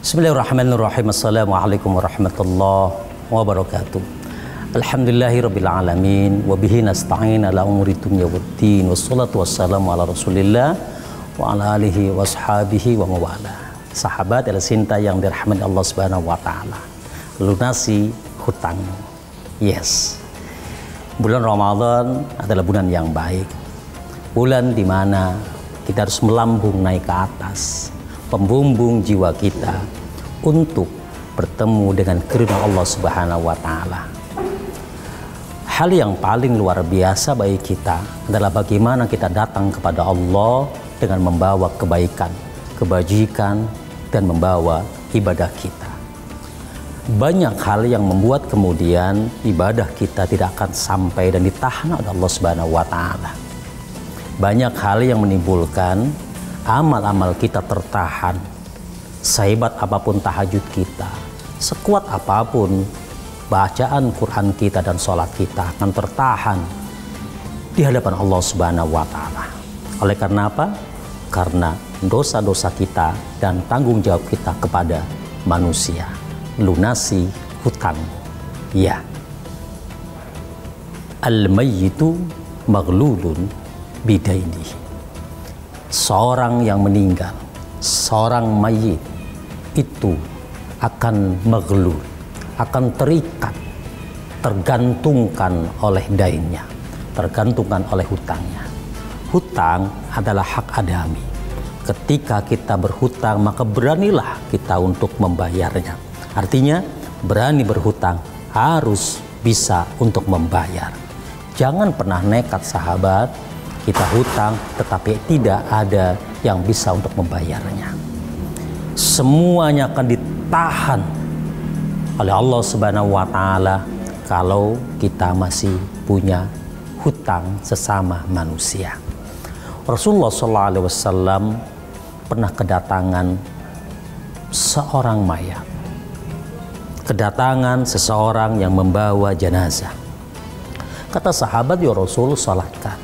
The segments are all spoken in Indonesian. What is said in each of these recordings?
Bismillahirrahmanirrahim. Assalamualaikum warahmatullahi wabarakatuh. Alhamdulillahirabbil alamin wa bihi nasta'in ala umuri dunya waddin wassalatu wassalamu ala Rasulillah wa ala alihi washabihi wa mawala. Sahabat cinta yang dirahmati Allah Subhanahu wa taala. Lunasi hutang. Yes. Bulan Ramadan adalah bulan yang baik. Bulan di mana kita harus melambung naik ke atas, pembumbung jiwa kita untuk bertemu dengan keridhaan Allah Subhanahu wa taala. Hal yang paling luar biasa bagi kita adalah bagaimana kita datang kepada Allah dengan membawa kebaikan, kebajikan, dan membawa ibadah kita. Banyak hal yang membuat kemudian ibadah kita tidak akan sampai dan ditahan oleh Allah Subhanahu wa taala. Banyak hal yang menimbulkan amal-amal kita tertahan. Sehebat apapun tahajud kita, sekuat apapun bacaan Quran kita dan sholat kita akan tertahan di hadapan Allah Subhanahu wa taala. Oleh karena apa? Karena dosa-dosa kita dan tanggung jawab kita kepada manusia. Lunasi hutang. Ya. Al-mayyitu maghlulun bidainihi. Seorang yang meninggal, seorang mayit itu akan maghlul, akan terikat, tergantungkan oleh dainnya, tergantungkan oleh hutangnya. Hutang adalah hak adami. Ketika kita berhutang, maka beranilah kita untuk membayarnya. Artinya, berani berhutang harus bisa untuk membayar. Jangan pernah nekat sahabat, kita hutang tetapi tidak ada yang bisa untuk membayarnya. Semuanya akan ditahan oleh Allah Subhanahu wa taala kalau kita masih punya hutang sesama manusia. Rasulullah SAW pernah kedatangan seorang mayat. Kedatangan seseorang yang membawa jenazah. Kata sahabat, ya Rasul, salatkan.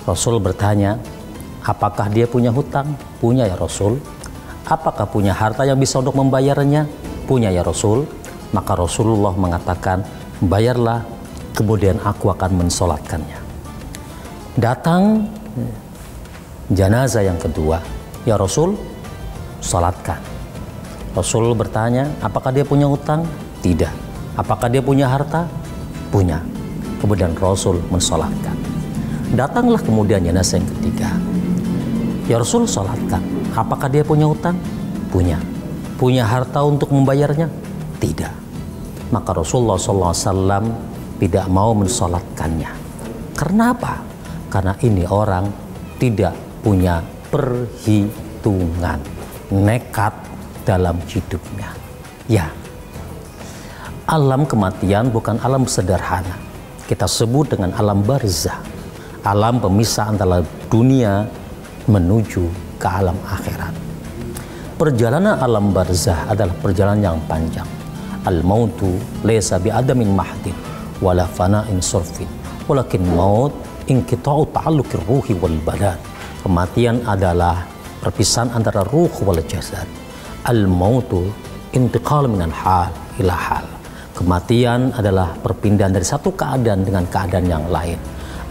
Rasul bertanya, apakah dia punya hutang? Punya ya Rasul. Apakah punya harta yang bisa untuk membayarnya? Punya ya Rasul. Maka Rasulullah mengatakan, bayarlah, kemudian aku akan mensolatkannya. Datang jenazah yang kedua, ya Rasul, solatkan. Rasul bertanya, apakah dia punya hutang? Tidak. Apakah dia punya harta? Punya. Kemudian Rasul mensolatkan. Datanglah kemudian jenazah yang ketiga, ya Rasul, solatkan. Apakah dia punya hutang? Punya. Punya harta untuk membayarnya? Tidak. Maka Rasulullah SAW tidak mau mensolatkannya. Karena apa? Karena ini orang tidak punya perhitungan, nekat dalam hidupnya. Ya, alam kematian bukan alam sederhana. Kita sebut dengan alam barzah, alam pemisah antara dunia menuju ke alam akhirat. Perjalanan alam barzah adalah perjalanan yang panjang. Al-mautu laysa bi adamin mahdin wala fana'in surfin walakin maut inqita'u ta'alluqir ruhi wal badan. Kematian adalah perpisahan antara ruh wal jasad. Al-mautu intiqal minal hal ila hal. Kematian adalah perpindahan dari satu keadaan dengan keadaan yang lain.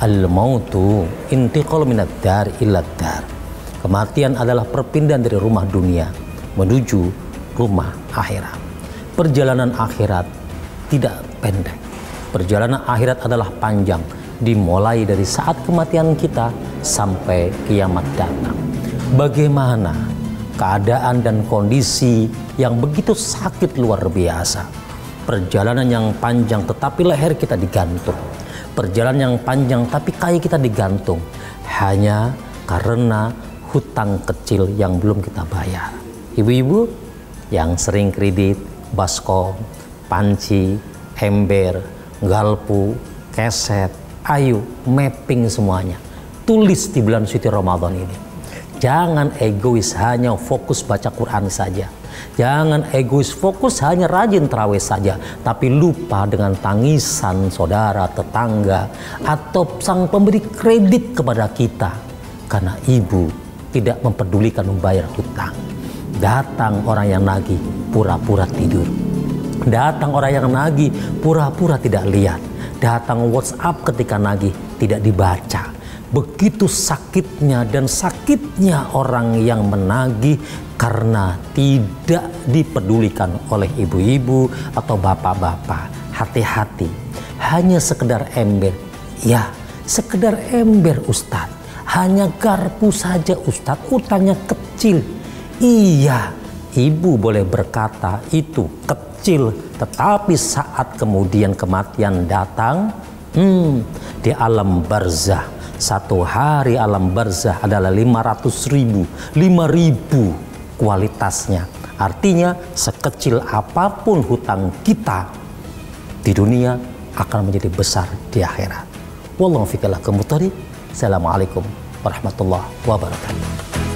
Al-mautu intiqal minad dar ila dar. Kematian adalah perpindahan dari rumah dunia menuju rumah akhirat. Perjalanan akhirat tidak pendek. Perjalanan akhirat adalah panjang, dimulai dari saat kematian kita sampai kiamat datang. Bagaimana keadaan dan kondisi yang begitu sakit luar biasa. Perjalanan yang panjang tetapi leher kita digantung. Perjalanan yang panjang tapi kaki kita digantung. Hanya karena hutang kecil yang belum kita bayar. Ibu-ibu yang sering kredit, baskom, panci, ember, galpu, keset, ayo mapping semuanya. Tulis di bulan suci Ramadan ini. Jangan egois hanya fokus baca Quran saja. Jangan egois fokus hanya rajin tarawih saja, tapi lupa dengan tangisan saudara, tetangga, atau sang pemberi kredit kepada kita karena ibu tidak memperdulikan membayar hutang. Datang orang yang nagih, pura-pura tidur. Datang orang yang nagih, pura-pura tidak lihat. Datang WhatsApp ketika nagih, tidak dibaca. Begitu sakitnya dan sakitnya orang yang menagih karena tidak dipedulikan oleh ibu-ibu atau bapak-bapak. Hati-hati, hanya sekedar ember. Ya, sekedar ember Ustadz. Hanya garpu saja Ustadz, utangnya kecil. Iya, ibu boleh berkata itu kecil, tetapi saat kemudian kematian datang, di alam barzah, satu hari alam barzah adalah 500.000, 5.000 kualitasnya. Artinya sekecil apapun hutang kita di dunia akan menjadi besar di akhirat. Wallahu fiqh. Assalamualaikum warahmatullahi wabarakatuh.